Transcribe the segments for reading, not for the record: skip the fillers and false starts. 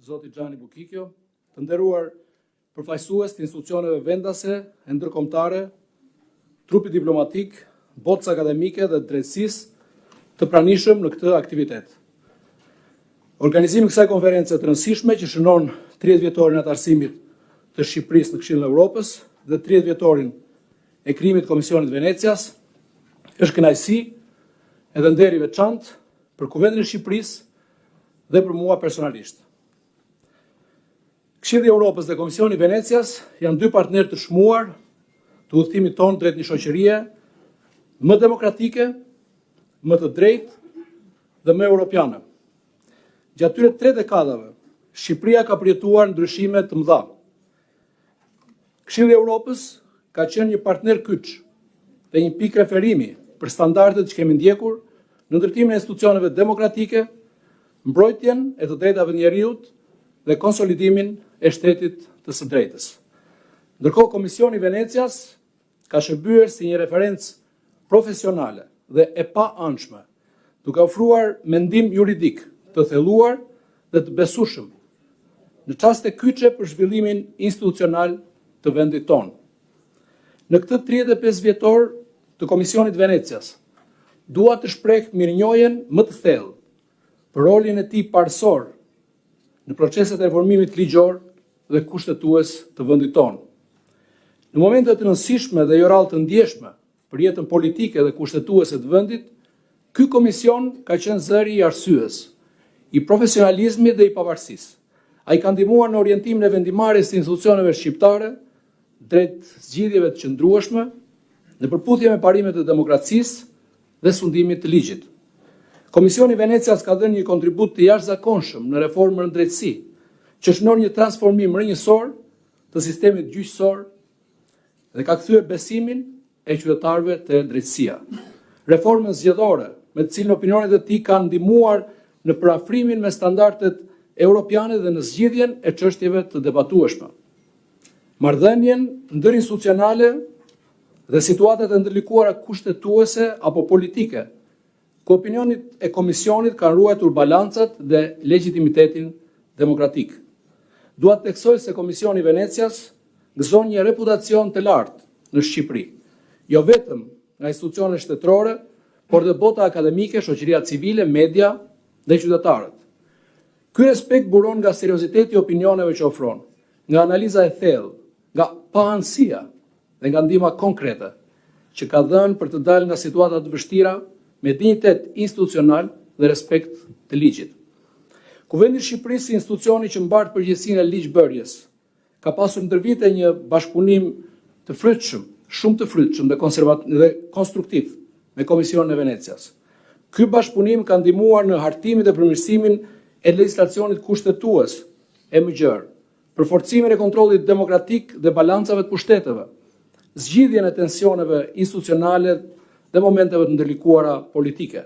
Zoti Xhani Bukikjo, të nderuar përfaqësues të institucioneve vendase e ndërkombëtare, trupi diplomatik, botës akademike dhe drejtësisë të pranishëm në këtë aktivitet. Organizimi i kësaj konference të rëndësishme që shënon 30 vjetorin e anëtarësimit të Shqipërisë në Këshillin e Evropës dhe 30 vjetorin e krijimit të Komisionit Venecias është kënaqësi edhe nder i veçantë për Kuvendin e Shqipërisë dhe për mua personalisht. Këshilli i Evropës dhe Komisioni Venecias janë dy partnerë të shmuar të udhëtimit tonë drejt një shoqërie më demokratike, më të drejtë dhe më europiane. Gjatë tyre 3 dekadave, Shqipëria ka përjetuar ndryshime të mëdha. Këshilli i Evropës ka qenë një partner kyç dhe një pikë referimi për standardet që kemi ndjekur në ndërtimin e institucioneve demokratike, mbrojtjen e të drejtave të njerëzit dhe konsolidimin e shtetit të së drejtës. Ndërkohë Komisioni Venecias ka shërbyer si një referencë profesionale dhe e paanshme, duke ofruar mendim juridik të thelluar dhe të besueshëm në çaste kyçe për zhvillimin institucional të vendit tonë. Në këtë 35 vjetor të Komisionit Venecias, dua të shpreh mirënjohjen më të thellë për rolin e tij parësor në proceset e reformimit ligjor dhe kushtetues të vendit tonë. Në momente të rëndësishme dhe jo rrallë të ndjeshme për jetën politike dhe kushtetuese të vendit, ky komision ka qenë zëri i arsyes, i profesionalizmit dhe i pavarësisë. Ai ka ndihmuar në orientimin e vendimarrjes së institucioneve shqiptare drejt zgjidhjeve të qëndrueshme në përputhje me parimet e demokracisë dhe sundimit të ligjit. Komisioni Venecias ka dhënë një kontribut të jashtëzakonshëm në reformën në drejtësi, që shënon një transformim rrënjësor të sistemit gjyqësor dhe ka kthyer besimin e qytetarëve te drejtësia. Reformën zgjedhore, me të cilën opinionet e tij kanë ndihmuar në përafrimin me standardet europiane dhe në zgjidhjen e çështjeve të debatueshme. Marrëdhënien ndërinstitucionale dhe situatat e ndërlikuara kushtetuese apo politike, ku opinionit e Komisionit kanë ruajtur balancat dhe legitimitetin demokratik. Dua të theksoj se Komisioni Venecias gëzon një reputacion të lartë në Shqipëri, jo vetëm nga institucionet shtetërore, por dhe bota akademike, shoqëria civile, media dhe qytetarët. Ky respekt buron nga serioziteti i opinioneve që ofron, nga analiza e thellë, nga paanësia dhe nga ndihma konkrete që ka dhënë për të dalë nga situata të vështira me dinjitet institucional dhe respekt të ligjit. Kuvendi i Shqipërisë, si institucioni që mbar përgjegjësinë e ligjbërjes, ka pasur ndër vite një bashkëpunim të frytshëm, shumë të frytshëm dhe konstruktiv me Komisionin e Venecias. Ky bashkëpunim ka ndihmuar në hartimin dhe përmirësimin e legjislacionit kushtetues e mëgjer, përforcimin e kontrollit demokratik dhe balancave të pushteteve, zgjidhjen e tensioneve institucionale dhe momenteve të ndërlikuara politike.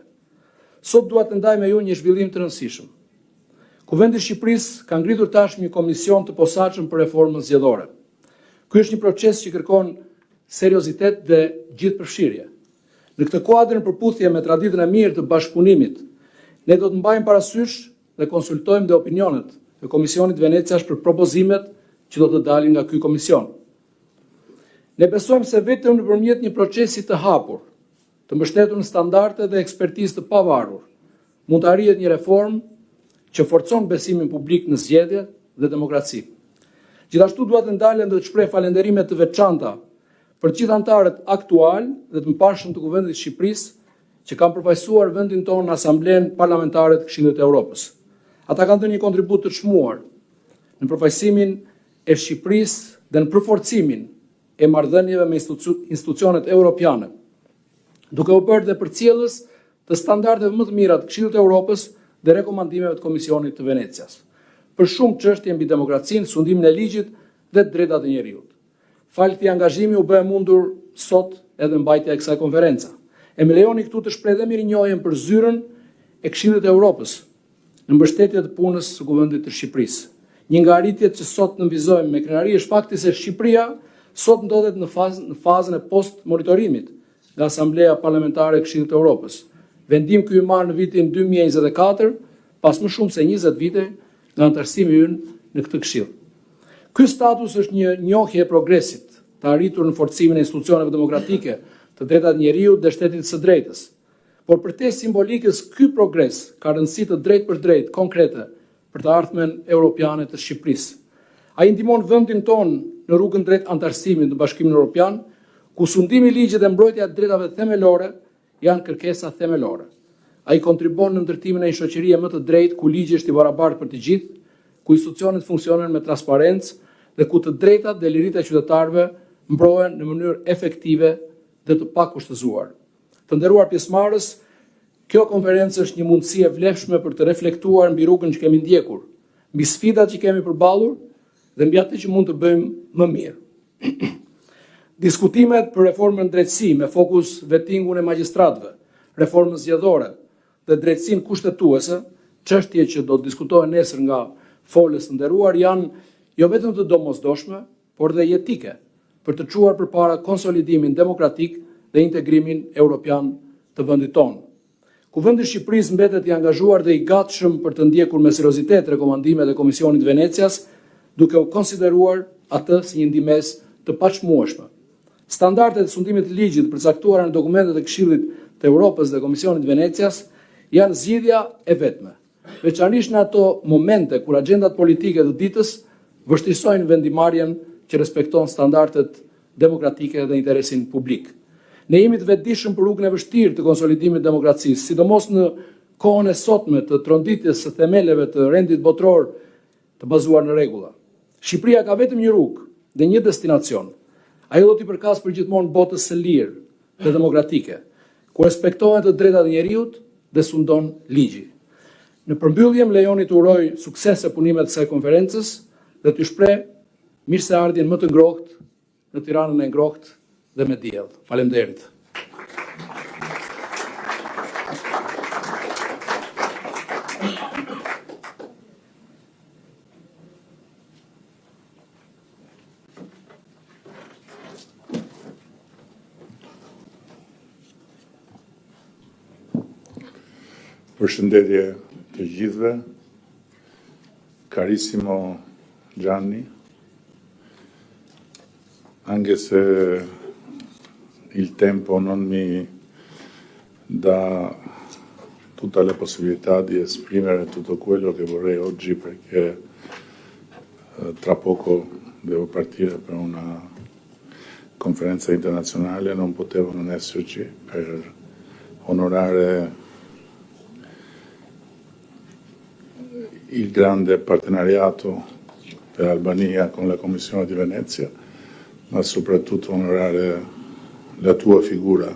Sot dua të ndaj me ju një zhvillim të rëndësishëm. Kuvendi i Shqipërisë ka ngritur tashmë një komision të posaçëm për reformën zgjedhore. Ky është një proces që kërkon seriozitet dhe gjithëpërfshirje. Në këtë kuadër, në përputhje me traditën e mirë të bashkëpunimit, ne do të mbajmë parasysh dhe konsultojmë dhe opinionet e Komisionit Venecias për propozimet që do të dalin nga ky komision. Ne besojmë se vetëm nëpërmjet një procesi të hapur, të mbështetur në standarde dhe ekspertizë të pavarur, mund të arrihet një reformë që forcon besimin publik në zgjedhje dhe demokraci. Gjithashtu dua të ndalem dhe të shpreh falënderime të veçanta për gjithë anëtarët aktual dhe të mëparshëm të Kuvendit të Shqipërisë që kanë përfaqësuar vendin tonë në Asamblenë Parlamentare të Këshillit të Evropës. Ata kanë dhënë një kontribut të çmuar në përfaqësimin e Shqipërisë dhe në përforcimin e marrëdhënieve me institucionet europiane, duke u bërë dhe përcjellës të standardeve më të mira të Këshillit të Evropës dhe rekomandimeve të Komisionit të Venecias, për shumë çështje mbi demokracinë, sundimin e ligjit dhe drejtat e njerëzit. Fal këtij angazhimi u bë mundur sot edhe mbajtja e kësaj konference. E më lejoni këtu të shpreh dhe mirënjohjen për zyrën e Këshillit të Evropës në mbështetje të punës së Kuvendit të Shqipërisë. Një nga arritjet që sot nënvizojmë me krenari është fakti se Shqipëria sot ndodhet në fazën e post-monitorimit nga Asambleja Parlamentare e Këshillit të Evropës. Vendim ky i marrë në vitin 2024 pas më shumë se 20 vite nga antarësimi ynë në këtë këshill. Ky status është një njohje e progresit të arritur në forcimin e institucioneve demokratike, të drejtat njeriut dhe shtetit së drejtës. Por për te simbolikës, ky progres ka rëndësi të drejt për drejt konkrete për të ardhmen europiane të Shqipërisë. Ai ndihmon vendin tonë në rrugën drejt antarësimit në Bashkimin Evropian, ku sundimi i ligjit dhe mbrojtja e drejtave themelore janë kërkesa themelore. Ai kontribon në ndërtimin e një shoqërie më të drejtë ku ligji është i barabartë për të gjithë, ku institucionet funksionojnë me transparencë dhe ku të drejtat dhe liritë e qytetarëve mbrohen në mënyrë efektive dhe të pakushtëzuar. Të nderuar pjesëmarrës, kjo konferencë është një mundësi e vlefshme për të reflektuar mbi rrugën që kemi ndjekur, mbi sfidat që kemi përballur dhe mbi atë që mund të bëjmë më mirë. Diskutimet për reformën në drejtësi me fokus vettingun e magjistratëve, reformën zgjedhore dhe drejtësinë kushtetuese, çështje që do të diskutohen nesër nga folës të nderuar, janë jo vetëm të domosdoshme, por dhe jetike për të çuar përpara konsolidimin demokratik dhe integrimin europian të vendit tonë. Kuvendi i Shqipërisë mbetet i angazhuar dhe i gatshëm për të ndjekur me seriozitet rekomandimet e Komisionit Venecias, duke u konsideruar atë si një ndihmës të pachmueshme. Standardet e sundimit të ligjit përcaktuara në dokumentet e Këshillit të Evropës dhe Komisionit Venecias janë zgjidhja e vetme, veçanërisht në ato momente kur agjendat politike të ditës vështirësojnë vendimarrjen që respekton standardet demokratike dhe interesin publik. Ne jemi të vetëdijshëm për rrugën e vështirë të konsolidimit të demokracisë, sidomos në kohën e sotme të tronditjes së themeleve të rendit botror të bazuar në rregulla. Shqipëria ka vetëm një rrugë dhe një destinacion. Ajo do t'i përkas përgjithmonë botës së lirë dhe demokratike, ku respektohen të drejtat e njeriut dhe sundon ligji. Në përmbyllje më lejoni të uroj sukses e punimet të kësaj konferencës dhe t'ju shpreh mirëseardhjen më të ngrohtë në Tiranën e ngrohtë dhe me diell. Faleminderit. Përshëndetje të gjithëve, carissimo Gianni, anche se il tempo non mi dà tutta la possibilità di esprimere tutto quello che vorrei oggi, perché tra poco devo partire per una conferenza internazionale, non potevo non esserci per onorare il grande partenariato dell'Albania con la Commissione di Venezia, ma soprattutto onorare la tua figura.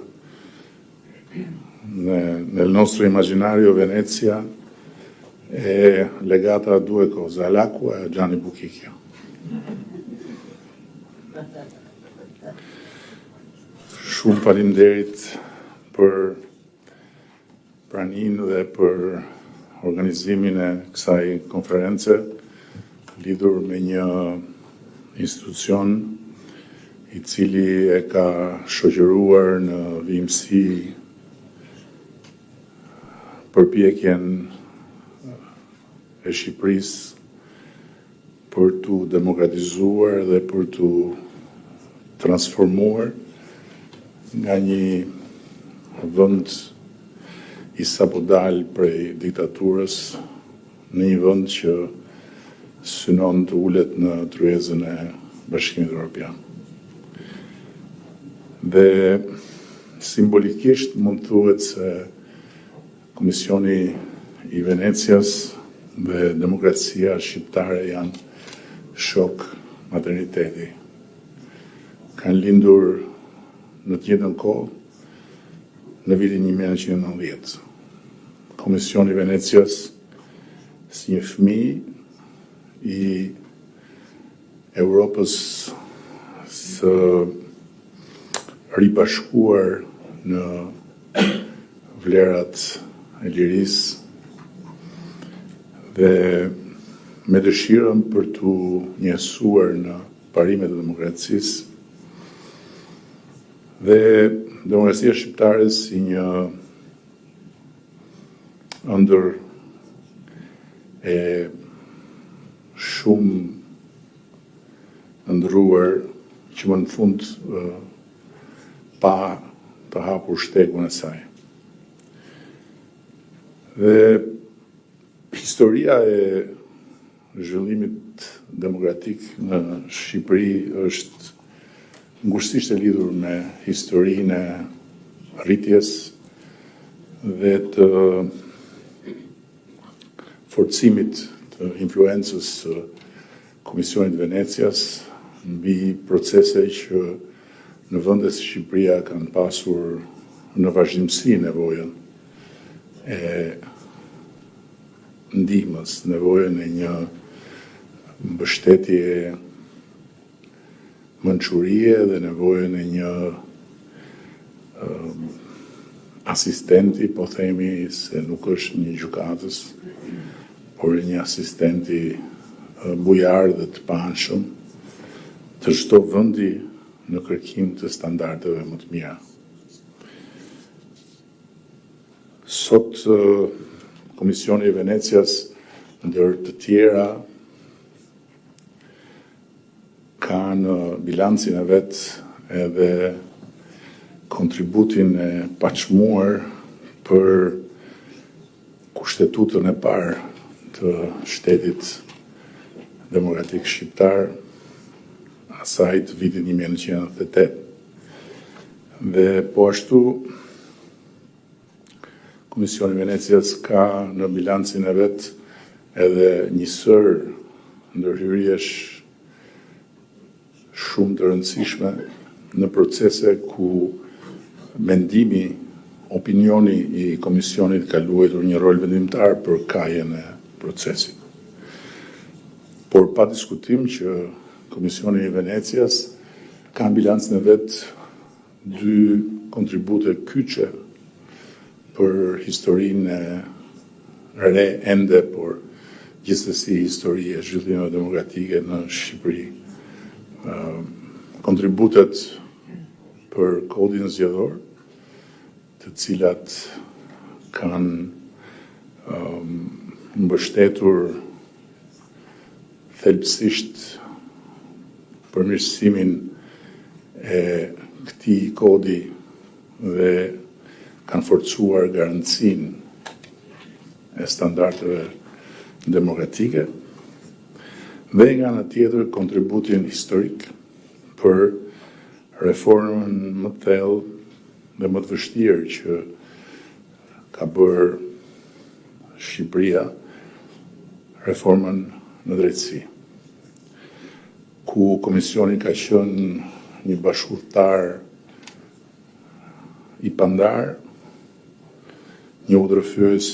Nel nostro immaginario Venezia è legata a due cose, all'acqua e a Gianni Buchicchio. Shumë faleminderit për praninë dhe për organizimin e kësaj konference lidhur me një institucion i cili e ka shoqëruar në vimësi përpjekjen e Shqipërisë për t'u demokratizuar dhe për t'u transformuar nga një vend i sapo dal prej diktaturës në një vend që synon të ulet në tryezën e Bashkimit Evropian. Dhe simbolikisht mund thuhet se Komisioni i Venecias dhe demokracia shqiptare janë shok materniteti. Kanë lindur në të njëjtën kohë në vitin 1990. Komisioni i Venecias si një fëmijë i Europës së ribashkuar në vlerat e lirisë dhe me dëshirën për t'u njësuar në parimet e demokracisë dhe demokracia shqiptare si një ëndër e shumë ndruar që më në fund pa të hapur shtegun e saj. Dhe historia e zhvillimit demokratik në Shqipëri është ngushtisht e lidhur me historinë e rritjes dhe të forcimit të influencës së Komisionit Venecias mbi procese që në vende si Shqipëria kanë pasur në vazhdimsi nevojën e ndihmës, nevojën e një mbështetje mençurie dhe nevojën e një asistenti, po themi se nuk është një gjykatës, por një asistenti bujar dhe të panshëm të çdo vendi në kërkim të standardeve më të mira. Sot Komisioni i Venecias, ndër të tjera, ka në bilancin e vet edhe kontributin e pachmuar për kushtetutën e parë të shtetit demokratik shqiptar, asaj të vitit 1998. Dhe po ashtu, Komisioni i Venecias ka në bilancin e vet edhe një sër ndërhyrjesh shumë të rëndësishme në procese ku mendimi, opinioni i Komisionit ka luajtur një rol vendimtar për kajën e procesit. Por pa diskutim që Komisioni i Venecias ka në bilancin e vet dy kontribute kyçe për historinë e re ende, por gjithsesi histori e zhvillimeve demokratike në Shqipëri. Kontributet për kodin zgjedhor, të cilat kanë mbështetur thelbësisht përmirësimin e këtij kodi dhe kanë forcuar garancinë e standardeve demokratike, dhe nga ana tjetër kontributin historik për reformën më të thellë dhe më të vështirë që ka bërë Shqipëria, reformën në drejtësi, ku Komisioni ka qenë një bashkëpunëtar i pandar, një udhërfyes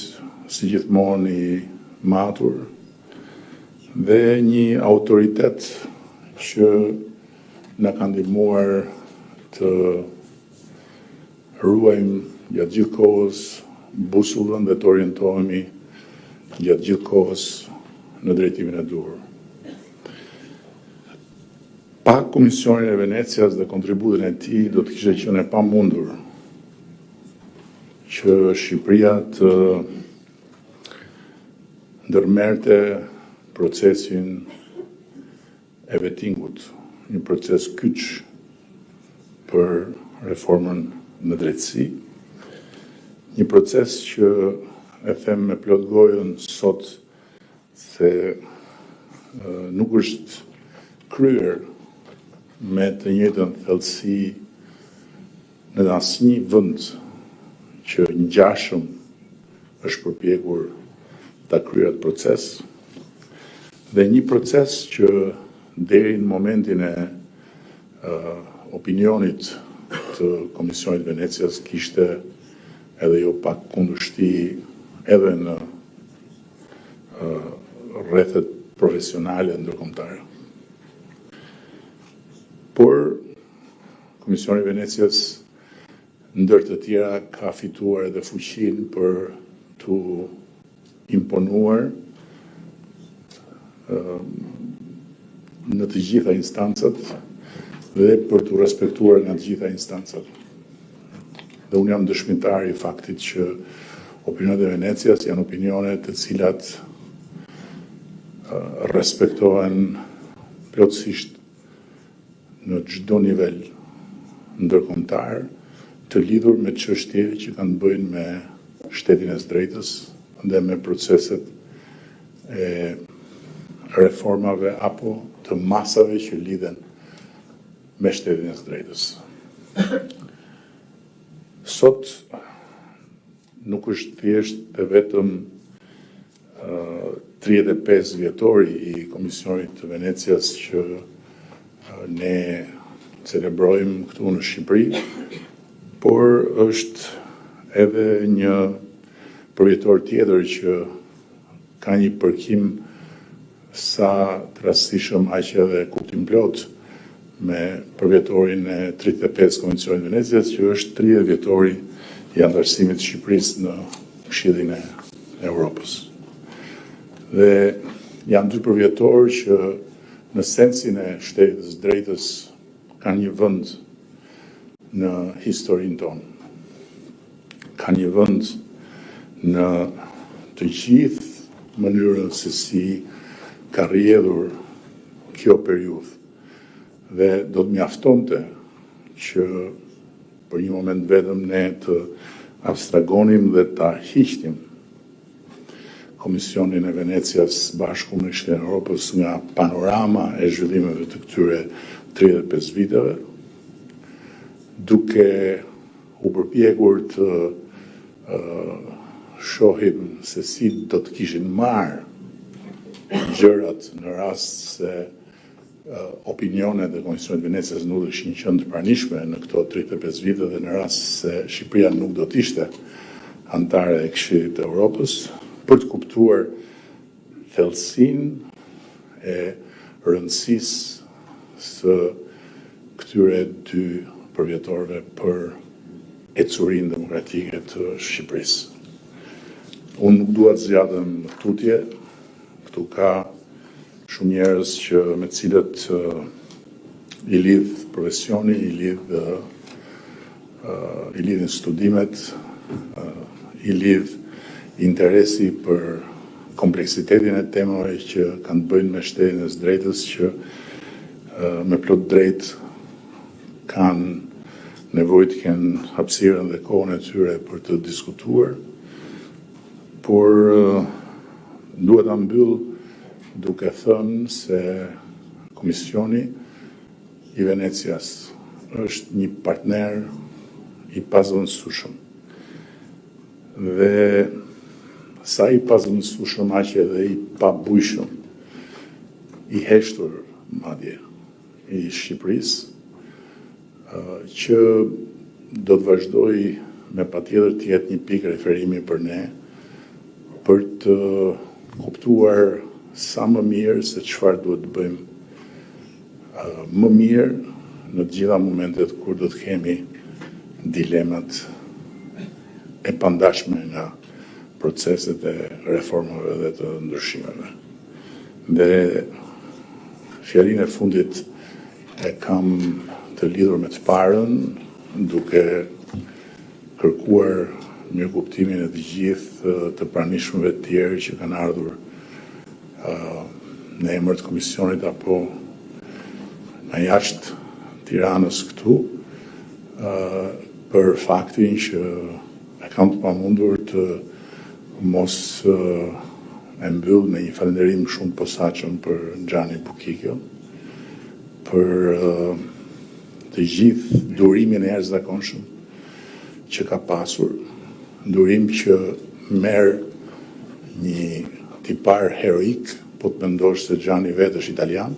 si gjithmonë i matur, dhe një autoritet që na ka ndihmuar të ruajmë gjatë gjithë kohës busullën dhe të orientohemi gjatë gjithë kohës në drejtimin e duhur. Pa Komisionin e Venecias dhe kontributin e tij do të kishte qenë e pamundur që Shqipëria të ndërmerte procesin e vettingut, një proces kyç për reformën në drejtësi, një proces që e them me plot gojën sot se nuk është kryer me të njëjtën thellësi në asnjë vend që ngjashëm është përpjekur ta kryejë atë proces, dhe një proces që deri në momentin e opinionit të Komisionit Venecias kishte edhe jo pak kundërshti edhe në rrethet profesionale ndërkombëtare. Por Komisioni i Venecias ndër të tjera ka fituar edhe fuqinë për të imponuar në të gjitha instancat dhe për të respektuar nga të gjitha instancat. Dhe unë jam dëshmitar i faktit që opinionet e Venecias janë opinione të cilat respektohen plotësisht në çdo nivel ndërkombëtar të lidhur me çështje që kanë të bëjnë me shtetin e së drejtës dhe me proceset e reformave apo të masave që lidhen me shtetin e së drejtës. Sot nuk është thjesht e vetëm 35 vjetori i Komisionit të Venecias që ne celebrojmë këtu në Shqipëri, por është edhe një përvjetor tjetër që ka një përkim sa të rastishëm aq edhe kuptim plot me përvjetorin e 35 Komisionit të Venecias, që është 30 vjetori i anëtarësimit të Shqipërisë në Këshillin e Europës. Dhe janë dy përvjetorë që në sensin e shtetit të drejtës kanë një vend në historinë tonë. Kanë një vend në të gjithë mënyrën se si ka rrjedhur kjo periudhë. Dhe do të mjaftonte që për një moment vetëm ne të abstragonim dhe ta hiqnim Komisionin e Venecias bashku me Këshillin e Europës nga panorama e zhvillimeve të këtyre 35 viteve, duke u përpjekur të shohim se si do të kishin marrë gjërat në rast se opinionet e Komisionit Venecias nuk do ishin qenë të pranishme në këto 35 vite dhe në rast se Shqipëria nuk do të ishte antare e Këshillit të Europës, për të kuptuar thellësinë e rëndësisë së këtyre dy përvjetorëve për ecurinë demokratike të Shqipërisë. Unë nuk dua të zgjatëm tutje, këtu ka shumë njerëz që me cilët i lidh profesioni, i lidhin studimet, i lidh interesi për kompleksitetin e temave që kanë të bëjnë me shtetin e së drejtës, që me plot drejt kanë nevojë të kenë hapësirën dhe kohën e tyre për të diskutuar, por duhet ta mbyll duke thënë se Komisioni i Venecias është një partner i pazëvendësueshëm. Dhe sa i pazëvendësueshëm aq edhe i pabujshëm, i heshtur madje i Shqipërisë, që do të vazhdoj me patjetër të jetë një pikë referimi për ne, për të kuptuar sa më mirë se çfarë duhet të bëjmë më mirë në të gjitha momentet kur do të kemi dilemat e pandashme nga proceset e reformave dhe të ndryshimeve. Dhe fjalinë e fundit e kam të lidhur me të parën, duke kërkuar mirëkuptimin e të gjithë të pranishmëve të tjerë që kanë ardhur në emër të komisionit apo nga jashtë Tiranës këtu, për faktin që e kam të pamundur të mos e mbyll me një falënderim shumë posaçëm për Xhani Bukikjo, për të gjithë durimin e jashtëzakonshëm që ka pasur, durim që merr një tipar heroik, po të mendosh se Xhani vetë është italian,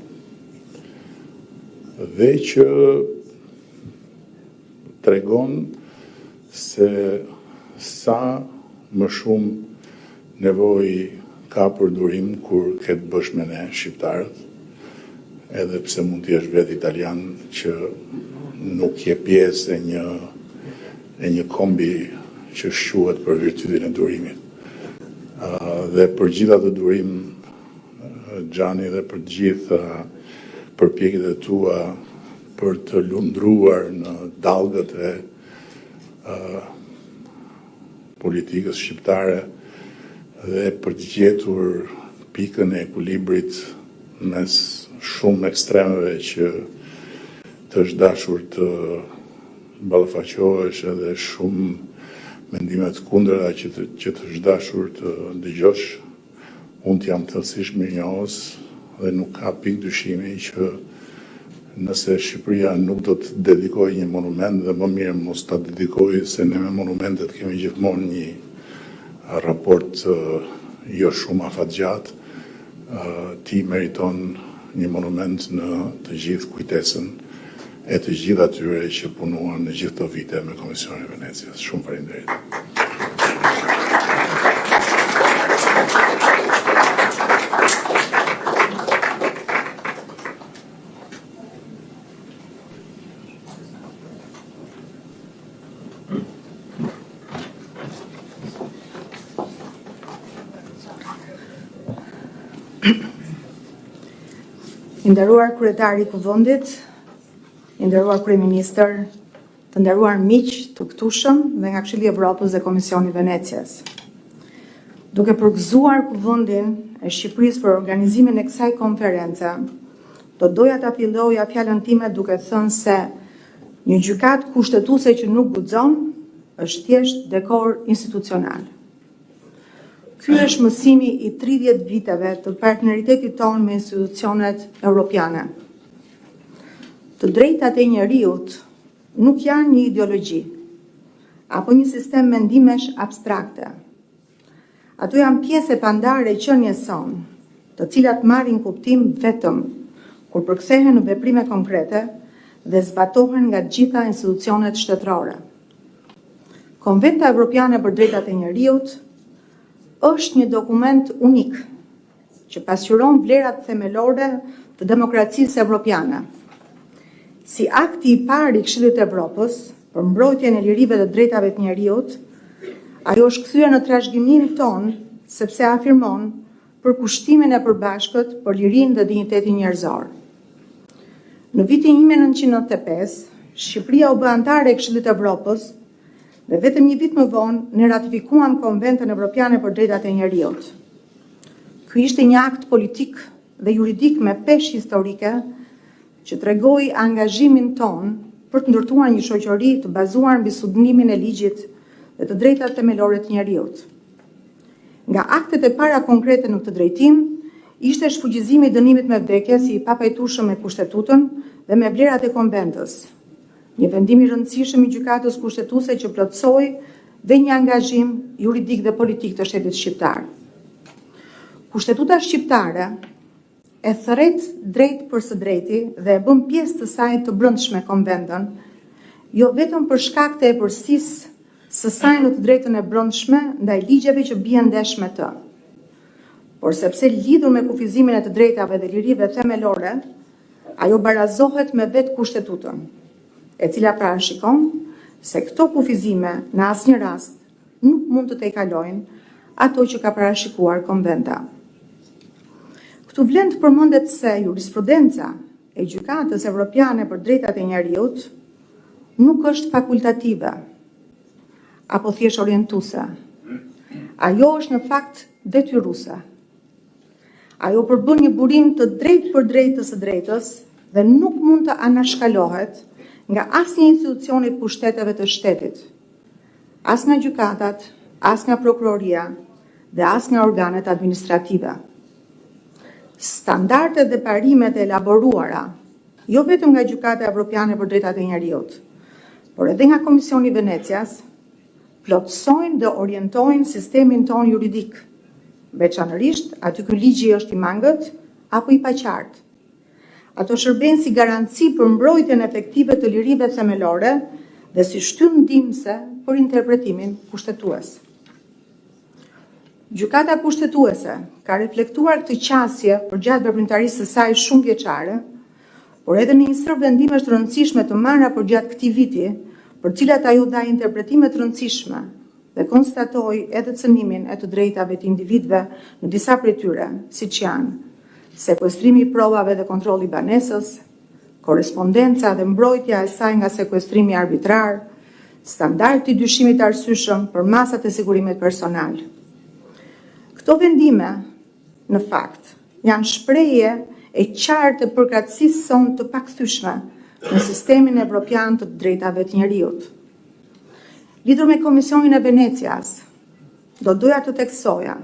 dhe që tregon se sa më shumë nevojë ka për durim kur ke të bësh me ne shqiptarët, edhe pse mund të jesh vetë italian që nuk je pjesë e një kombi që shquhet për virtytin e durimit. Dhe për gjitha të durim, Xhani, dhe për gjitha përpjekjet e tua për të lundruar në dallgët e politikës shqiptare dhe për të gjetur pikën e ekuilibrit mes shumë ekstremeve që të është dashur të ballafaqohesh edhe shumë mendimet kundëra që të është dashur të dëgjosh. Unë jam thellësisht mirënjohës dhe nuk ka pikë dyshimi që nëse Shqipëria nuk do të dedikojë një monument, dhe më mirë mos ta dedikojë, se ne me monumentet kemi gjithmonë një raport jo shumë afatgjatë, ti meriton një monument në të gjithë kujtesën e të gjithë atyre që punuan në gjithë të vite me Komisionin e Venecias. Shumë faleminderit. I nderuar kryetari i Kuvendit, i nderuar kryeministër, të nderuar miq të këtushëm dhe nga Këshilli i Evropës dhe Komisioni i Venecias. Duke përgëzuar Kuvendin e Shqipërisë për organizimin e kësaj konference, do doja ta filloja fjalën time duke thënë se një gjykatë kushtetuese që nuk guxon është thjesht dekor institucional. Ky është mësimi i 30 viteve të partneritetit tonë me institucionet europiane. Të drejtat e njerëzit nuk janë një ideologji apo një sistem mendimesh abstrakte. Ato janë pjesë e pandare e qenies sonë, të cilat marrin kuptim vetëm kur përkthehen në veprime konkrete dhe zbatohen nga gjitha institucionet shtetërore. Konventa Evropiane për Drejtat e Njerëzit është një dokument unik që pasqyron vlerat themelore të demokracisë evropiane. Si akti i parë i Këshillit të Evropës për mbrojtjen e lirive dhe drejtave të njerëzit, ajo është kthyer në trashëgiminë tonë sepse afirmon përkushtimin e përbashkët për lirinë dhe dinjitetin njerëzor. Në vitin 1995, Shqipëria u bë anëtare e Këshillit të Evropës dhe vetëm një vit më vonë ne ratifikuam Konventën Evropiane për Drejtat e Njerëzit. Ky ishte një akt politik dhe juridik me peshë historike që tregoi angazhimin ton për të ndërtuar një shoqëri të bazuar mbi sudnimin e ligjit dhe të drejtat themelore të njerëzit. Nga aktet e para konkrete në këtë drejtim ishte shfuqizimi i dënimit me vdekje si i papajtueshëm me kushtetutën dhe me vlerat e konventës. Një vendim i rëndësishëm i gjykatës kushtetuese që plotësoi dhe një angazhim juridik dhe politik të shtetit shqiptar. Kushtetuta shqiptare e thret drejt për së drejti dhe e bën pjesë të saj të brendshme konventën, jo vetëm për shkak të epërsisë së saj në të drejtën e brendshme ndaj ligjeve që bien ndesh me të, por sepse lidhur me kufizimin e të drejtave dhe lirive themelore, ajo barazohet me vetë kushtetutën, e cila parashikon se këto kufizime në asnjë rast nuk mund të tejkalojnë ato që ka parashikuar konventa. Këtu vlen të përmendet se jurisprudenca e Gjykatës Evropiane për Drejtat e Njerëzit nuk është fakultative apo thjesht orientuese. Ajo është në fakt detyruese. Ajo përbën një burim të drejtë për drejtë të së drejtës dhe nuk mund të anashkalohet nga asnjë institucion i pushteteve të shtetit, as nga gjykatat, as nga prokuroria dhe as nga organet administrative. Standardet dhe parimet e elaboruara, jo vetëm nga Gjykata Evropiane për Drejtat e Njerëzit, por edhe nga Komisioni i Venecias, plotësojnë dhe orientojnë sistemin ton juridik, veçanërisht aty ku ligji është i mangët apo i paqartë. Ato shërben si garanci për mbrojtjen efektive të lirive themelore dhe si shtyllë ndihmëse për interpretimin kushtetues. Gjykata kushtetuese ka reflektuar këtë qasje përgjatë veprimtarisë së saj shumë vjeçare, por edhe në një sër vendimesh të rëndësishme të marra përgjatë këtij viti, për cilat ajo dha interpretime të rëndësishme dhe konstatoi edhe cënimin e të drejtave të individëve në disa prej tyre, siç janë sekuestrimi i provave dhe kontrolli i banesës, korespondenca dhe mbrojtja e saj nga sekuestrimi arbitrar, standardi i dyshimit të arsyeshëm për masat e sigurimit personal. Këto vendime në fakt, janë shprehje e qartë të përkatësisë sonë të pakthyeshme në sistemin evropian të drejtave të njeriut. Lidhur me Komisionin e Venecias, do doja të theksoja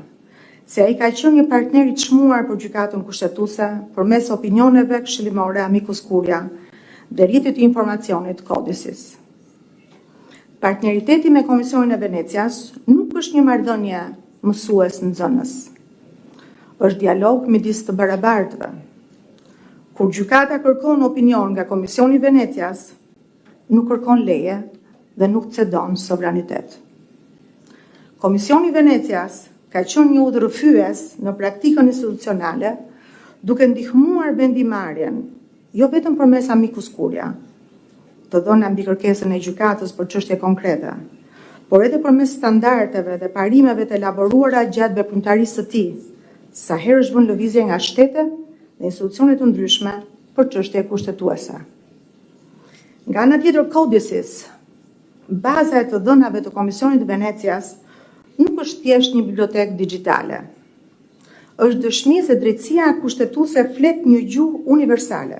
se ai ka qenë një partner i çmuar për gjykatën kushtetuese përmes opinioneve këshillimore amicus curia dhe rrjetit të informacionit Kodisis. Partneriteti me Komisionin e Venecias nuk është një marrëdhënie mësues-nxënës. Është dialog midis të barabartëve. Kur gjykata kërkon opinion nga Komisioni i Venecias, nuk kërkon leje dhe nuk cedon sovranitet. Komisioni i Venecias ka qenë një udhërrëfyes në praktikën institucionale, duke ndihmuar vendimarrjen, jo vetëm përmes amicus curia, të dhëna mbi kërkesën e gjykatës për çështje konkrete, por edhe përmes standardeve dhe parimeve të elaboruara gjatë veprimtarisë së tij, sa herë është vënë lëvizje nga shtete dhe institucione të ndryshme për çështje kushtetuese. Nga ana tjetër, Kodisis, baza e të dhënave të Komisionit të Venecias, nuk është thjesht një bibliotekë digjitale. Është dëshmi se drejtësia kushtetuese flet një gjuhë universale.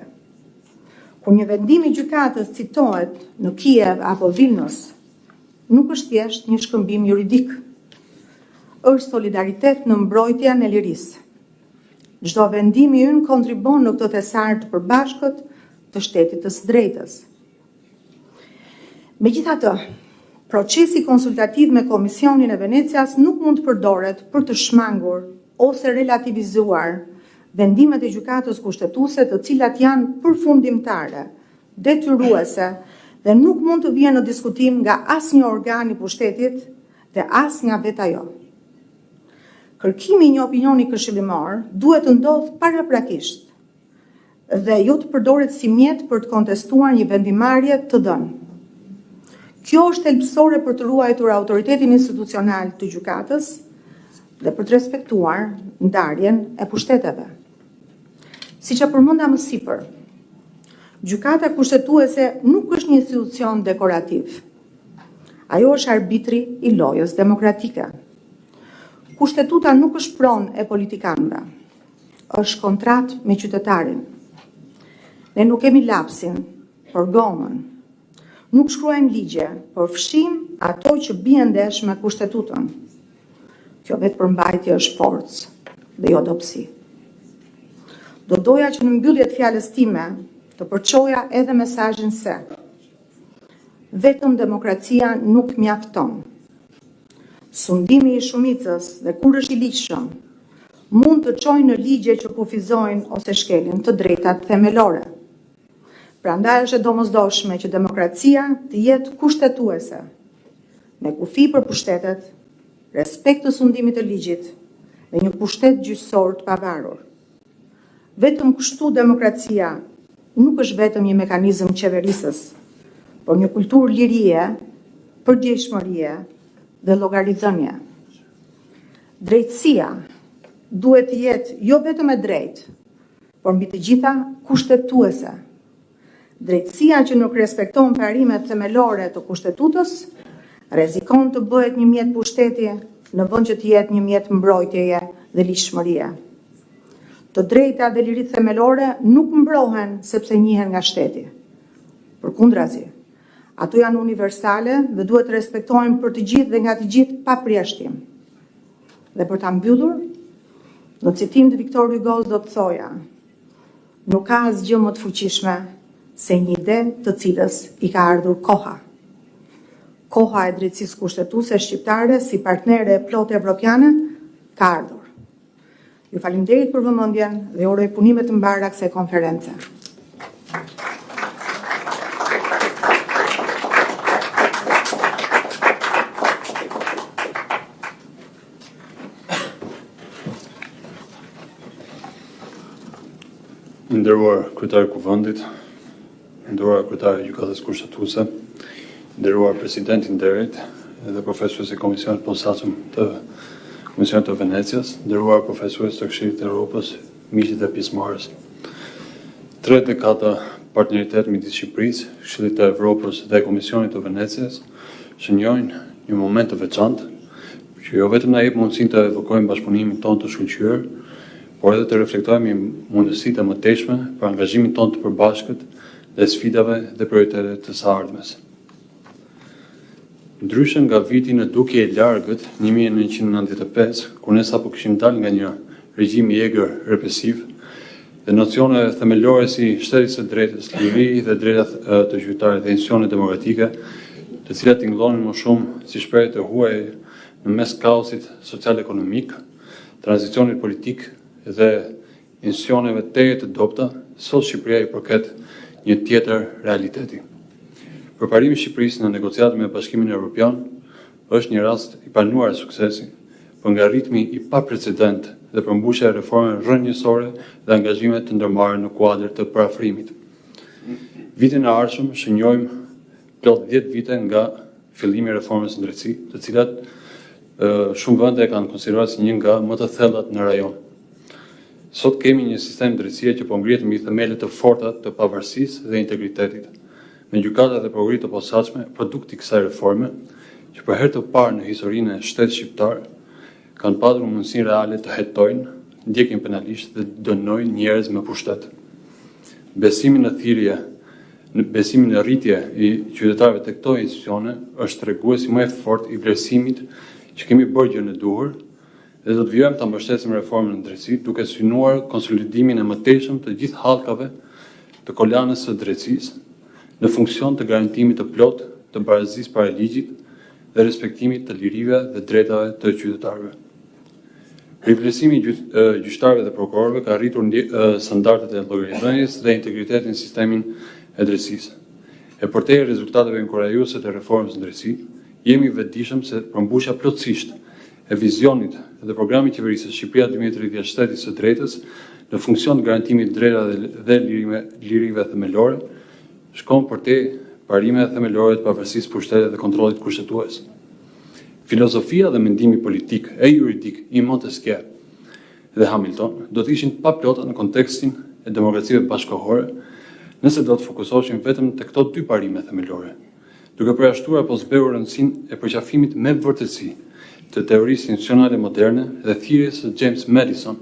Kur një vendim i gjykatës citohet në Kiev apo Vilnius, nuk është thjesht një shkëmbim juridik. Është solidaritet në mbrojtjen e lirisë. Çdo vendim i ynë kontribon në këtë thesar të përbashkët të shtetit të së drejtës. Megjithatë, procesi konsultativ me Komisionin e Venecias nuk mund të përdoret për të shmangur ose relativizuar vendimet e gjykatës kushtetuese, të cilat janë përfundimtare, detyruese dhe nuk mund të vijnë në diskutim nga asnjë organ i pushtetit dhe as nga vetë ajo. Kërkimi i një opinioni këshillimor duhet të ndodhë paraprakisht dhe jo të përdoret si mjet për të kontestuar një vendimarrje të dhënë. Kjo është thelbësore për të ruajtur autoritetin institucional të gjykatës dhe për të respektuar ndarjen e pushteteve. Siç e përmenda më sipër, gjykata kushtetuese nuk është një institucion dekorativ. Ajo është arbitri i lojës demokratike. Kushtetuta nuk është pronë e politikanëve, është kontratë me qytetarin. Ne nuk kemi lapsin, por gomën. Nuk shkruajmë ligje, por fshim ato që bien ndesh me kushtetutën. Kjo vetë përmbajtje është forcë dhe jo dobësi. Do doja që në mbyllje të fjalës time të përçoja edhe mesazhin se vetëm demokracia nuk mjafton. Sundimi i shumicës dhe kur është i ligjshëm mund të çojë në ligje që kufizojnë ose shkelin të drejtat themelore. Prandaj është e domosdoshme që demokracia të jetë kushtetuese, me kufi për pushtetet, respekt të sundimit të ligjit dhe një pushtet gjyqësor të pavarur. Vetëm kështu demokracia nuk është vetëm një mekanizëm qeverisës, por një kulturë lirie, përgjegjshmërie dhe llogaridhënie. Drejtësia duhet të jetë jo vetëm e drejtë, por mbi të gjitha kushtetuese. Drejtësia që nuk respekton parimet themelore të kushtetutës, rrezikon të bëhet një mjet pushteti në vend që të jetë një mjet mbrojtjeje dhe ligjshmërie. Të drejta dhe lirit themelore nuk mbrohen sepse njihen nga shteti. Përkundrazi, ato janë universale dhe duhet të respektohen për të gjithë dhe nga të gjithë pa përjashtim. Dhe për ta mbyllur, në citim të Victor Hugo do të thoja, nuk ka asgjë më të fuqishme se një ide të cilës i ka ardhur koha. Koha e drejtësisë kushtetuese shqiptare si partnere e plotë evropiane ka ardhur. Ju faleminderit për vëmendjen dhe uroj punime të mbara kësaj konference. Nderuar kryetari i Kuvendit, nderuar kryetari i Gjykatës Kushtetuese, nderuar presidenti i nderit dhe profesorës e Komisionit Posaçëm të Komisionit të Venecias, nderuar profesorës të Këshillit të Evropës, miqtë e pjesëmarrës. 3 dekada partneritet midis Shqipërisë, Këshillit të Evropës dhe Komisionit të Venecias shënjojnë një moment të veçantë që jo vetëm na jep mundësinë të evokojmë bashkëpunimin tonë të shkëlqyer, por edhe të reflektojmë mundësitë e mëtejshme për angazhimin tonë të përbashkët dhe sfidave dhe prioritetet të së ardhmes. Ndryshe nga viti në dukje e largët 1995, kur ne sapo kishim dalë nga një regjim i egër represiv, dhe nocioneve themelore si shteti së drejtës, liri dhe drejta të qytetarëve dhe institucionet demokratike, të cilat tingëllonin më shumë si shprehje të huaj në mes kaosit social-ekonomik, tranzicionit politik dhe institucioneve teje të dobta, sot Shqipëria i përket një tjetër realiteti. Përparimi i Shqipërisë në negociatat me Bashkimin Evropian është një rast i pranuar suksesi, për nga ritmi i paprecedent dhe përmbushja e reformave rrënjësore dhe angazhime të ndërmarrë në kuadër të parafrimit. Vitin e ardhshëm shënjojmë plot 10 vite nga fillimi i reformës në drejtësi, të cilat shumë vende e kanë konsideruar si një nga më të thellat në rajon. Sot kemi një sistem drejtësie që po ngrihet mbi themele të forta të pavarësisë dhe integritetit, me gjykata dhe prokurit të posaçme, produkti i kësaj reforme, që për herë të parë në historinë e shtetit shqiptar kanë patur mundësinë reale të hetojnë, ndjekin penalisht dhe dënojnë njerëz me pushtet. Besimi në thirrje, besimi në rritje i qytetarëve tek këto institucione është treguesi më i fortë i vlerësimit që kemi bërë gjën e duhur dhe do të vijojmë ta mbështesim reformën në drejtësi duke synuar konsolidimin e mëtejshëm të gjithë hallkave të kolanës së drejtësisë në funksion të garantimit të plot të barazisë para ligjit dhe respektimit të lirive dhe drejtave të qytetarëve. Rivlerësimi i gjyqtarëve dhe prokurorëve ka arritur standardet e llogaritjes dhe integritetin në sistemin e drejtësisë. E përtej rezultateve inkurajuese të reformës në drejtësi, jemi vetëdijshëm se përmbushja plotësisht e vizionit dhe programit qeverisë Shqipëria 2030 shtetit së drejtës në funksion të garantimit të drejtave dhe lirive themelore shkon përtej parime themelore të pavarësisë pushtetit dhe kontrollit kushtetues. Filozofia dhe mendimi politik e juridik i Montesquieu dhe Hamilton do të ishin pa plota në kontekstin e demokracive bashkëkohore nëse do të fokusoheshin vetëm te këto dy parime themelore, duke përjashtuar apo zbehur rëndësinë e përqafimit me vërtetësi të teorisë institucionale moderne dhe thirrjes së James Madison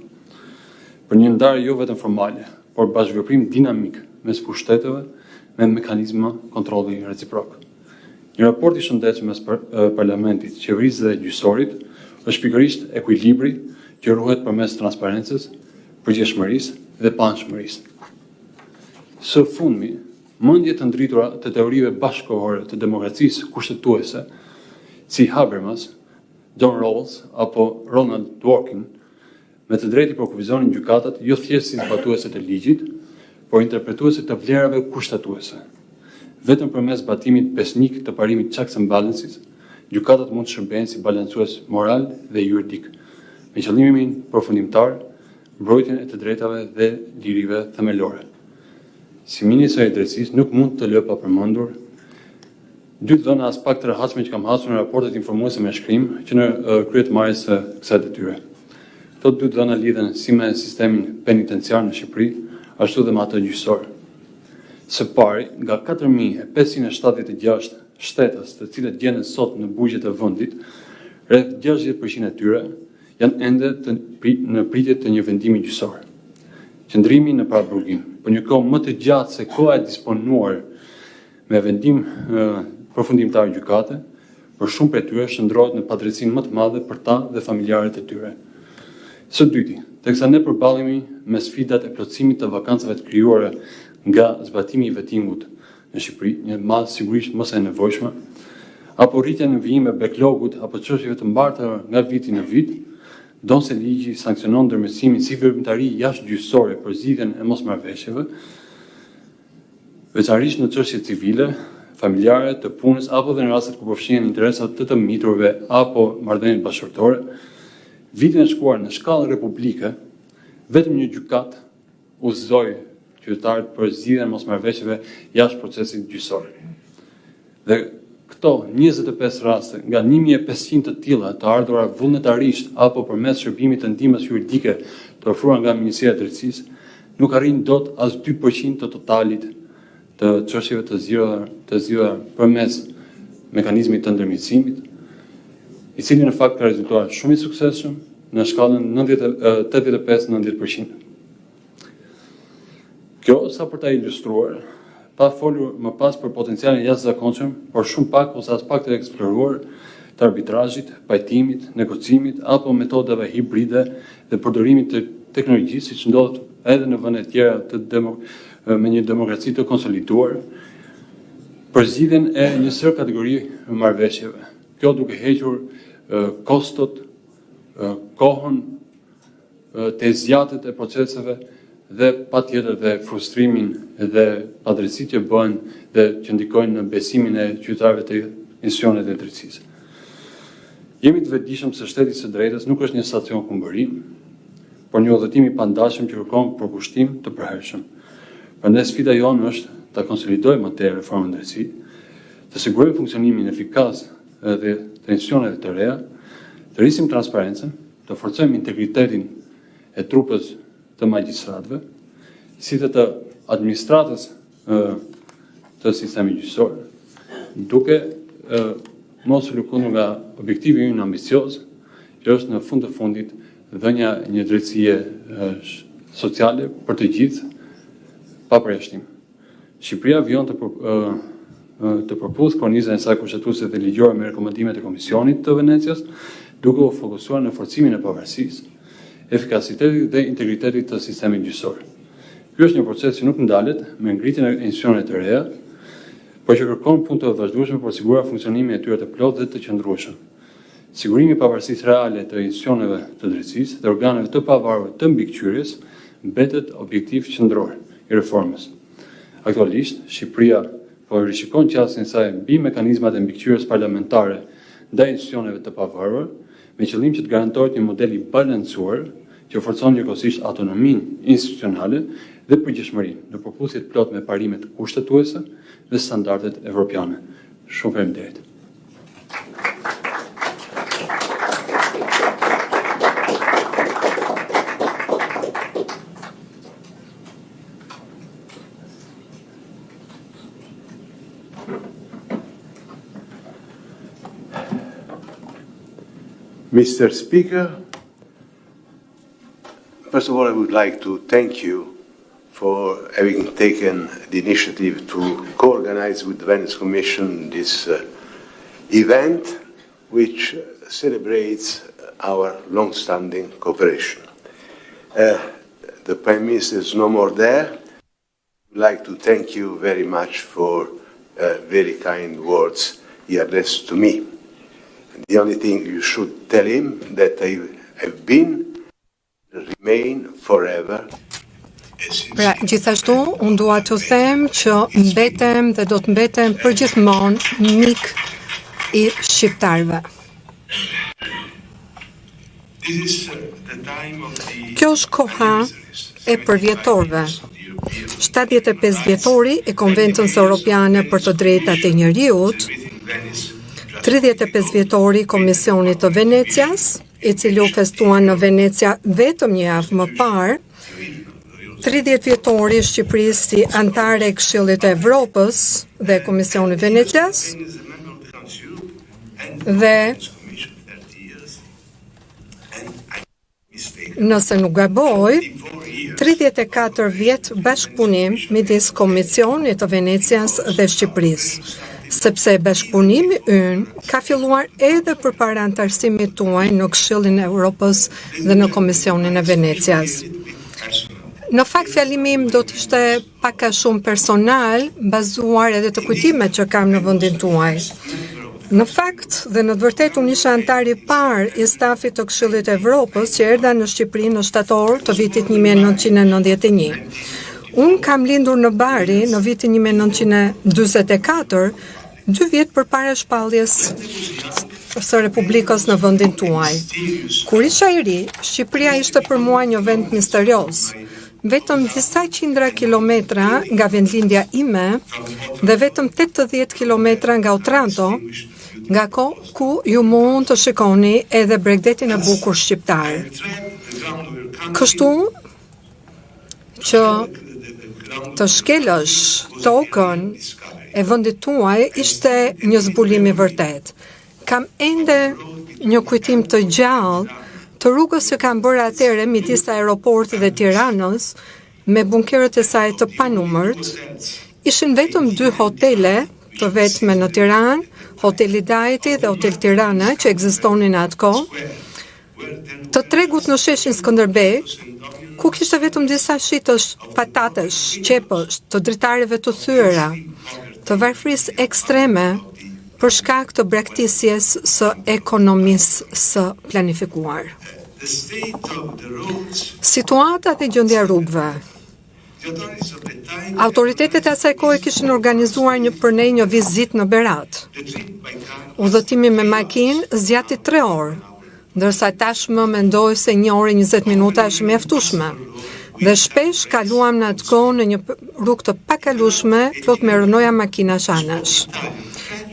për një ndarje jo vetëm formale, por bashkëveprim dinamik mes pushteteve me mekanizma kontrolli reciprok. Një raport i shëndetshëm mes parlamentit, qeverisë dhe gjyqësorit është pikërisht ekuilibri që ruhet përmes transparencës, përgjegjshmërisë dhe panshmërisë. Së fundmi, mendje të ndritura të teorive bashkëkohore të demokracisë kushtetuese, si Habermas, John Rawls apo Ronald Dworkin, me të drejtë për kuvizionin gjykatat jo thjesht si zbatuese të ligjit, por interpretuese të vlerave kushtetuese. Vetëm përmes zbatimit besnik të parimit checks and balances, gjykatat mund të shërbejnë si balancues moral dhe juridik, me qëllimin përfundimtar mbrojtjen e të drejtave dhe lirive themelore. Si ministër i drejtësisë nuk mund të lë pa përmendur dy dhëna as pak të rehatshme që kam hasur në raportet informuese me shkrim që në krye të marrjes së kësaj detyre. Këto dy dhëna lidhen si me sistemin penitenciar në Shqipëri, ashtu dhe me atë gjyqësor. Së pari, nga 4.576 shtetës të cilët gjenden sot në bugjet e vendit, rreth 60% e tyre janë ende në pritje të një vendimi gjyqësor. Qëndrimi në paraburgim, për një kohë më të gjatë se koha e disponuar me vendim përfundimtar gjykate, për shumë prej tyre shndrohet në padrejtësinë më të madhe për ta dhe familjarët e tyre. Së dyti, teksa ne përballemi me sfidat e plotësimit të vakancave të krijuara nga zbatimi i vetingut në Shqipëri, një madh sigurisht mos e nevojshme, apo rritja në vijim e backlogut apo çështjeve të mbarta nga viti në vit, donse ligji sanksionon ndërmërsimin si veprimtari jashtëgjyqësore për zgjidhjen e mosmarrëveshjeve, veçanërisht në çështje civile, familjare, të punës apo dhe në rastet ku përfshihen interesat të miturve apo marrëdhëniet bashkëtorë. Vitin e shkuar në shkallë republike, vetëm një gjykat udhëzoi qytetarët për zgjidhjen e mosmarrëveshjeve jashtë procesit gjyqësor. Dhe këto 25 raste nga 1500 të tilla të ardhura vullnetarisht apo përmes shërbimit të ndihmës juridike të ofruar nga Ministria e Drejtësisë nuk arrin dot as 2% të totalit të çështjeve të zgjidhura përmes mekanizmit të ndërmjetësimit, i cili në fakt ka rezultuar shumë i suksesshëm në shkallën 85-90%. Kjo sa për ta ilustruar, pa folur më pas për potencialin jashtëzakonshëm, por shumë pak ose as pak të eksploruar të arbitrajit, pajtimit, negocimit apo metodave hibride dhe përdorimit të teknologjisë, siç ndodh edhe në vende tjera me një demokraci të konsoliduar, për zgjidhjen e një sër kategori marrëveshjeve. Kjo duke hequr kostot, kohën, të zgjatjet e proceseve dhe patjetër dhe frustrimin dhe padrejtësitë që bëhen dhe që ndikojnë në besimin e qytetarëve të institucionet e drejtësisë. Jemi të vetëdijshëm se shteti së drejtës nuk është një stacion kumbëri, por një udhëtim i pandashëm që kërkon përkushtim të përhershëm. Prandaj sfida jonë është ta konsolidojmë atë reformën drejtësi, të sigurojmë funksionimin efikas dhe të institucioneve të reja, të rrisim transparencën, të forcojmë integritetin e trupës të magjistratëve, si dhe të administratës të sistemit gjyqësor, duke mos u lëkundur nga objektivi ynë ambicioz, që është në fund të fundit dhënia një drejtësie sociale për të gjithë, pa përjashtim. Shqipëria vijon të përputhë kornizën e saj kushtetuese dhe ligjore me rekomandimet e Komisionit të Venecias, duke u fokusuar në forcimin e pavarësisë, efikasitetit dhe integritetit të sistemit gjyqësor. Ky është një proces që nuk ndalet me ngritjen e institucioneve të reja, por që kërkon punë të vazhdueshme për siguruar funksionimin e tyre të plotë dhe të qëndrueshëm. Sigurimi i pavarësisë reale të institucioneve të drejtësisë dhe organeve të pavarura të mbikëqyrjes mbetet objektiv qendror i reformës. Aktualisht, Shqipëria po rishikon qasjen e saj mbi mekanizmat e mbikëqyrjes parlamentare ndaj institucioneve të pavarura, me qëllim që të garantohet një model i balancuar që forcon njëkohësisht autonominë institucionale dhe përgjegjësinë në përputhje të plotë me parimet kushtetuese dhe standardet evropiane. Shumë faleminderit. Mr. Speaker, first of all, I would like to thank you for having taken the initiative to co-organize with the Venice Commission this event, which celebrates our long-standing cooperation. The Prime Minister is no more there. I would like to thank you very much for very kind words he addressed to me. The only thing you should tell him that I have been, remain forever. Pra, gjithashtu, unë dua të them që mbetem dhe do të mbetem përgjithmonë mik i shqiptarëve. Kjo është koha e përvjetorëve. 75 vjetori e Konventës Europiane për të drejtat e njeriut, 35 vjetori Komisionit të Venecias, i cili u festuan në Venecia vetëm një javë më parë, 30 vjetori Shqipërisë si antare e Këshillit të Evropës dhe Komisionit Venecias, dhe nëse nuk gaboj, 34 vjet bashkëpunim midis Komisionit të Venecias dhe Shqipërisë, sepse bashkëpunimi ynë ka filluar edhe përpara antarësimit tuaj në Këshillin e Evropës dhe në Komisionin e Venecias. Në fakt, fjalimi im do të ishte pak a shumë personal, bazuar edhe të kujtimet që kam në vendin tuaj. Në fakt, dhe në të vërtetë unë isha antar i parë i stafit të Këshillit të Evropës që erdha në Shqipëri në shtator të vitit 1991. Unë kam lindur në Bari në vitin 1944, 2 vjet përpara shpalljes së Republikës në vendin tuaj. Kur isha i ri, Shqipëria ishte për mua një vend misterioz. Vetëm disa qindra kilometra nga vendlindja ime dhe vetëm 80 kilometra nga Otranto, nga ku ju mund të shikoni edhe Bregdetin e bukur shqiptar. Kështu që të shkelësh tokën e vendit tuaj ishte një zbulim i vërtet. Kam ende një kujtim të gjallë të të rrugës që kanë bërë atëre midis aeroportit dhe Tiranës, me bunkerët e saj të panumërt, ishin vetëm 2 hotele të vetme në Tiranë, Hoteli Dajti dhe Hotel Tirana, që ekzistonin atë kohë, të tregut në sheshin Skënderbej, ku kishte vetëm disa shitësh, patatesh, qepësh, të dritarëve të thyera, të varfërisë ekstreme për shkak të braktisjes së ekonomisë së planifikuar. Situata dhe gjendja e rrugëve. Autoritetet e asaj kohe kishin organizuar një vizitë në Berat. Udhëtimi me makinë zgjati 3 orë, ndërsa tashmë mendoj se 1 orë e 20 minuta është mjaftueshme. Dhe shpesh kaluam në atë kohë në një rrugë të pakalueshme, plot me rënoja makinash anash.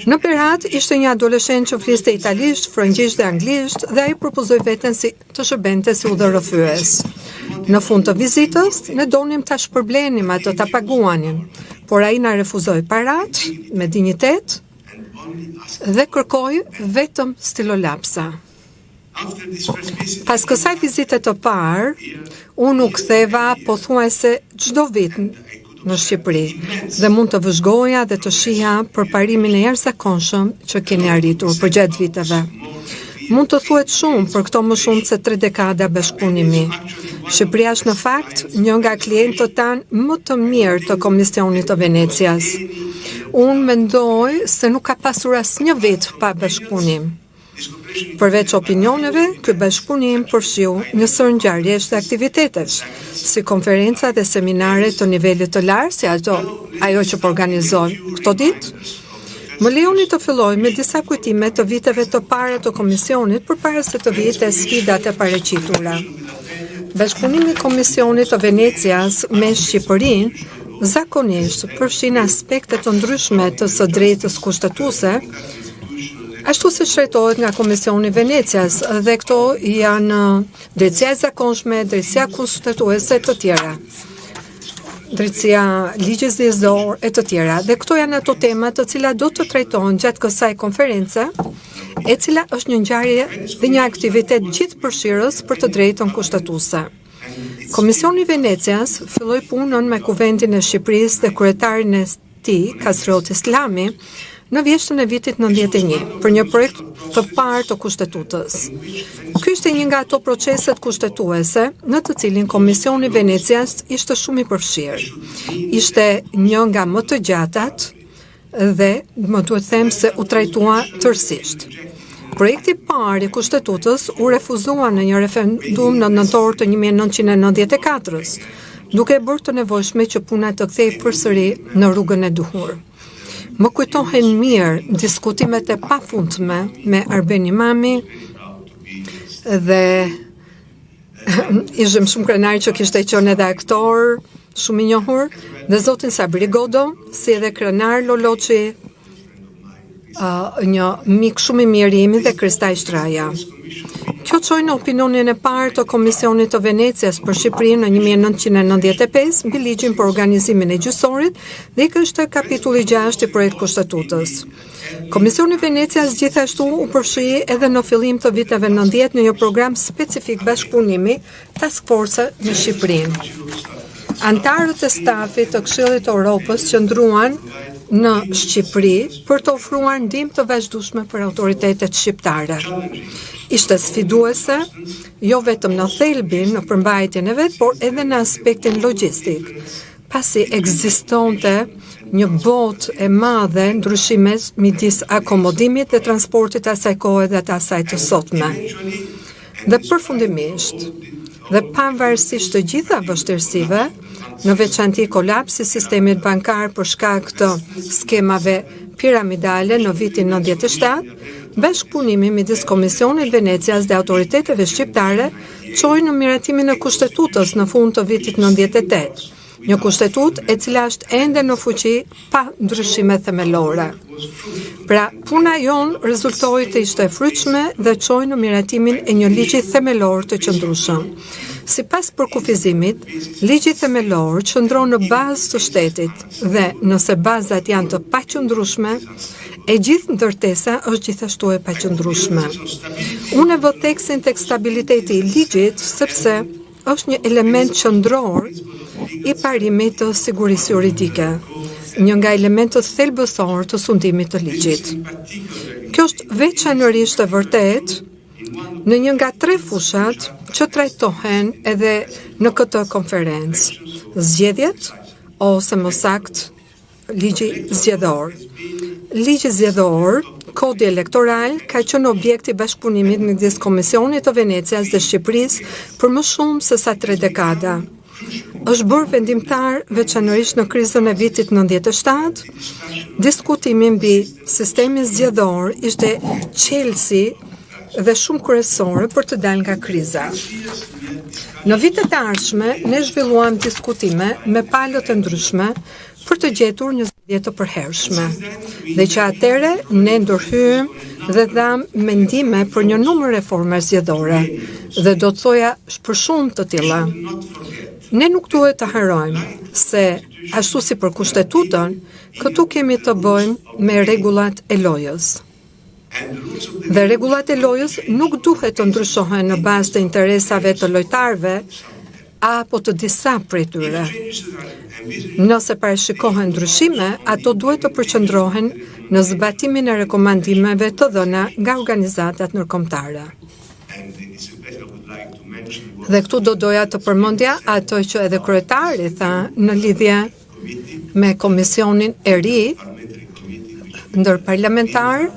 Në Berat ishte një adoleshent që fliste italisht, frëngjisht dhe anglisht dhe ai propozoi veten si të shërbente si udhërrëfyes. Në fund të vizitës, ne donim ta shpërblenim atë, ta paguanin, por ai na refuzoi parat me dinjitet dhe kërkoi vetëm stilolapsa. Pas kësaj vizite të parë, unë u ktheva pothuajse çdo vit në Shqipëri dhe mund të vëzhgoja dhe të shija për parimin e jashtëzakonshëm që keni arritur përgjatë viteve. Mund të thuhet shumë për këto më shumë se 3 dekada bashkëpunimi. Shqipëria është në fakt një nga klientët tanë më të mirë të Komisionit të Venecias. Unë mendoj se nuk ka pasur asnjë vit pa bashkëpunim. Përveç opinioneve, ky bashkëpunim përfshiu një sër ngjarjesh dhe aktivitetesh, si konferenca dhe seminare të nivelit të lartë, si ajo që po organizon këto ditë. Më lejoni të filloj me disa kujtime të viteve të para të Komisionit përpara se të vijë te sfidat e paraqitura. Bashkëpunimi i Komisionit të Venecias me Shqipërinë zakonisht përfshin aspekte të ndryshme të së drejtës kushtetuese, ashtu si shtrejtohet nga Komisioni i Venecias, dhe këto janë drejtësia e zakonshme, drejtësia kushtetuese e të tjera, drejtësia ligjëzor e të tjera. Dhe këto janë ato tema të cilat do të trajtohen gjatë kësaj konference, e cila është një ngjarje dhe një aktivitet gjithëpërfshirës për të drejtën kushtetuese. Komisioni i Venecias filloi punën me Kuvendin e Shqipërisë dhe kryetarin e tij, Kasriot Islami, në vjeshtën e vitit 91, për një projekt të parë të kushtetutës. Ky ishte një nga ato proceset kushtetuese në të cilin Komisioni i Venecias ishte shumë i përfshirë. Ishte një nga më të gjatat dhe më duhet them se u trajtua tërësisht. Projekti i parë i kushtetutës u refuzua në një referendum në nëntor të 1994-s, duke bërë të nevojshme që puna të kthehej përsëri në rrugën e duhur. Më kujtohen mirë diskutimet e pafundme me Arben Imami dhe ishim shumë krenar që kishte qenë edhe aktor shumë i njohur, dhe zotin Sabri Godo, si edhe krenar Loloçi, një mik shumë i mirë imi, dhe Kristaj Shtraja. Kjo çoi në opinionin e parë të Komisionit të Venecias për Shqipërinë në 1995 mbi ligjin për organizimin e gjyqësorit dhe është kapitulli 6 i projekt kushtetutës. Komisioni i Venecias gjithashtu u përfshi edhe në fillim të viteve 90 në një program specifik bashkëpunimi task force në Shqipërinë. Antarët e stafit të Këshillit të Evropës qëndruan në Shqipëri për të ofruar ndihmë të vazhdueshme për autoritetet shqiptare. Ishte sfiduese, jo vetëm në thelbin, në përmbajtjen e vet, por edhe në aspektin logjistik, pasi ekzistonte një botë e madhe ndryshimes midis akomodimit dhe transportit asaj kohe dhe të asaj të sotme. Dhe përfundimisht, dhe pavarësisht të gjitha vështirësive, në veçanti kolapsi i sistemit bankar për shkak të skemave piramidale në vitin 97, bashkëpunimi midis Komisionit Venecias dhe autoriteteve shqiptare çoi në miratimin e kushtetutës në fund të vitit 98. Një kushtetutë e cila është ende në fuqi pa ndryshime themelore. Pra, puna jon rezultoi të ishte e frytshme dhe çoi në miratimin e një ligji themelor të qëndrueshëm. Sipas përkufizimit, ligji themelor qëndron në bazë të shtetit dhe nëse bazat janë të paqëndrueshme, E gjithë ndërtesa është gjithashtu e paqëndrueshme. Unë e vë tekstin tek stabiliteti i ligjit sepse është një element qendror i parimit të sigurisë juridike, një nga elementët thelbësor të sundimit të ligjit. Kjo është veçanërisht e vërtetë në një nga 3 fushat që trajtohen edhe në këtë konferencë: zgjedhjet ose më saktë ligji zgjedhor. Ligji zgjedhor, kodi elektoral, ka qenë objekt i bashkëpunimit midis Komisionit të Venecias dhe Shqipërisë për më shumë se sa 3 dekada. Është bërë vendimtar veçanërisht në krizën e vitit 97. Diskutimi mbi sistemin zgjedhor ishte çelësi dhe shumë kryesore për të dalë nga kriza. Në vitet e ardhshme, ne zhvilluam diskutime me palët e ndryshme për të gjetur një zgjidhje të përhershme. Dhe që atëre ne ndërhyem dhe dham mendime për një numër reforme zgjedhore, dhe do të thoja për shumë të tilla. Ne nuk duhet të harrojmë se ashtu si për kushtetutën, këtu kemi të bëjmë me rregullat e lojës. Dhe rregullat e lojës nuk duhet të ndryshohen në bazë të interesave të lojtarëve apo të disa prej tyre. Nëse parashikohen ndryshime, ato duhet të përqendrohen në zbatimin e rekomandimeve të dhëna nga organizatat ndërkombëtare. Dhe këtu do doja të përmendja ato që edhe kryetari tha në lidhje me komisionin e ri ndërparlamentar,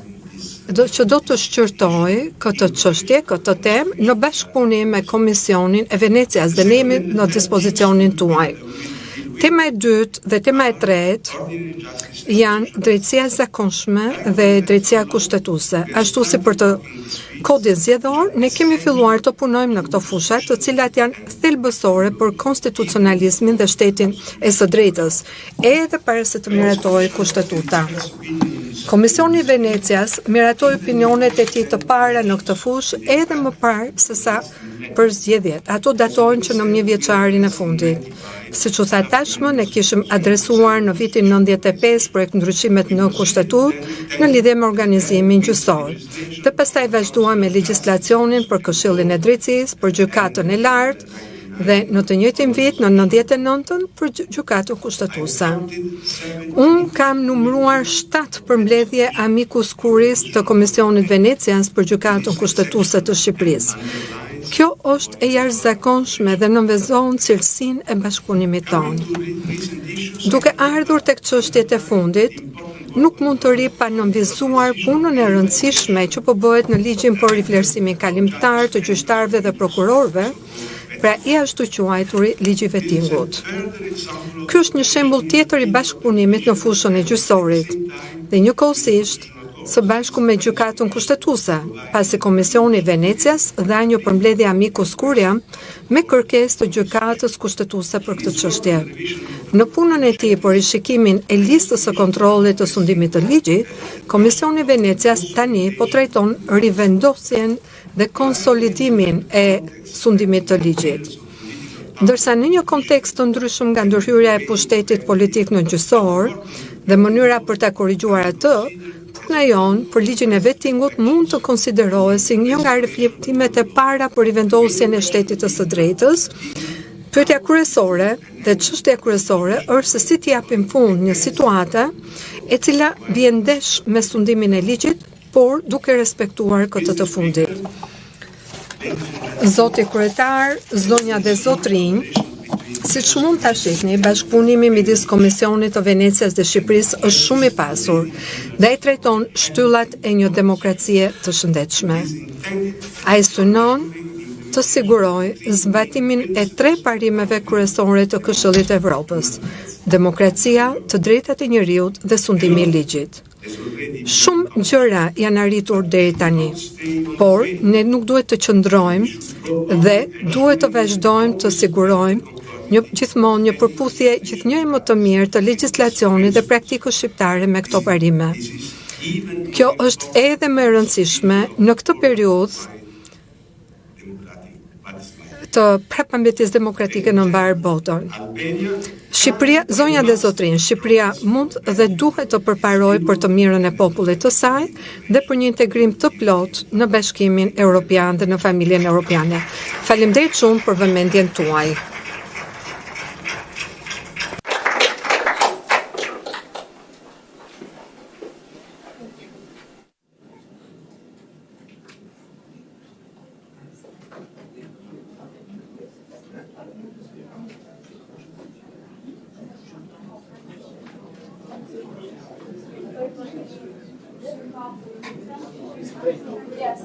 që do të shqyrtoj këtë çështje, këtë temë në bashkëpunim me Komisionin e Venecias dhe ne jemi në dispozicionin tuaj. Tema e dytë dhe tema e tretë janë drejtësia e zakonshme dhe drejtësia kushtetuese. Ashtu si për të kodin zgjedhor, ne kemi filluar të punojmë në këto fusha, të cilat janë thelbësore për konstitucionalizmin dhe shtetin e së drejtës, edhe para se të miratojë kushtetuta. Komisioni i Venecias miratoi opinionet e tij të para në këtë fushë edhe më parë se sa për zgjedhjet. Ato datojnë që në 1 vjeçarin e fundit. Siç u tha tashmë, ne kishim adresuar në vitin 95 projekt ndryshimet në kushtetutë në lidhje me organizimin gjyqësor. Dhe pastaj vazhduam me legjislacionin për Këshillin e Drejtësisë, për gjykatën e lartë dhe në të njëjtin vit në 99-ën për gjykatën kushtetuese. Unë kam numëruar 7 përmbledhje amicus curiae të Komisionit Venecias për gjykatën kushtetuese të Shqipërisë. Kjo është e jashtëzakonshme dhe nënvezon cilësinë e bashkëpunimit tonë. Duke ardhur tek çështjet e fundit, nuk mund të ri pa nënvizuar punën e rëndësishme që po bëhet në ligjin për rivlerësimin kalimtar të gjyqtarëve dhe prokurorëve, pra i ashtu quajturi ligji vettingut. Ky është një shembull tjetër i bashkëpunimit në fushën e gjyqësorit dhe njëkohësisht së bashku me gjykatën kushtetuese, pasi Komisioni i Venecias dha një përmbledhje amicus curiae me kërkesë të gjykatës kushtetuese për këtë çështje. Në punën e tij për rishikimin e listës së kontrollit të sundimit të ligjit, Komisioni i Venecias tani po trajton rivendosjen dhe konsolidimin e sundimit të ligjit. Ndërsa në një kontekst të ndryshëm nga ndërhyrja e pushtetit politik në gjyqësor dhe mënyra për ta korrigjuar atë, puna jonë për ligjin e vettingut mund të konsiderohet si një nga reflektimet e para për rivendosjen e shtetit të së drejtës. Pyetja kryesore dhe çështja kryesore është se si t'i japim fund një situate e cila bie ndesh me sundimin e ligjit, por duke respektuar këtë të fundit. Zoti kryetar, zonja dhe zotrinj, siç mund ta shihni, bashkëpunimi midis Komisionit të Venecias dhe Shqipërisë është shumë i pasur dhe ai trajton shtyllat e një demokracie të shëndetshme. Ai synon të sigurojë zbatimin e 3 parimeve kryesore të Këshillit të Evropës: demokracia, të drejtat e njerëzit dhe sundimi i ligjit. Shumë gjëra janë arritur deri tani, por ne nuk duhet të qëndrojmë dhe duhet të vazhdojmë të sigurojmë gjithmonë një përputhje gjithnjëherë më të mirë të legjislacionit dhe praktikës shqiptare me këto parime. Kjo është edhe më e rëndësishme në këtë periudhë të prapambetjes demokratike në mbarë botën. Shqipëria, zonja dhe zotrin, Shqipëria mund dhe duhet të përparojë për të mirën e popullit të saj dhe për një integrim të plot në Bashkimin Evropian dhe në familjen europiane. Faleminderit shumë për vëmendjen tuaj. Yes.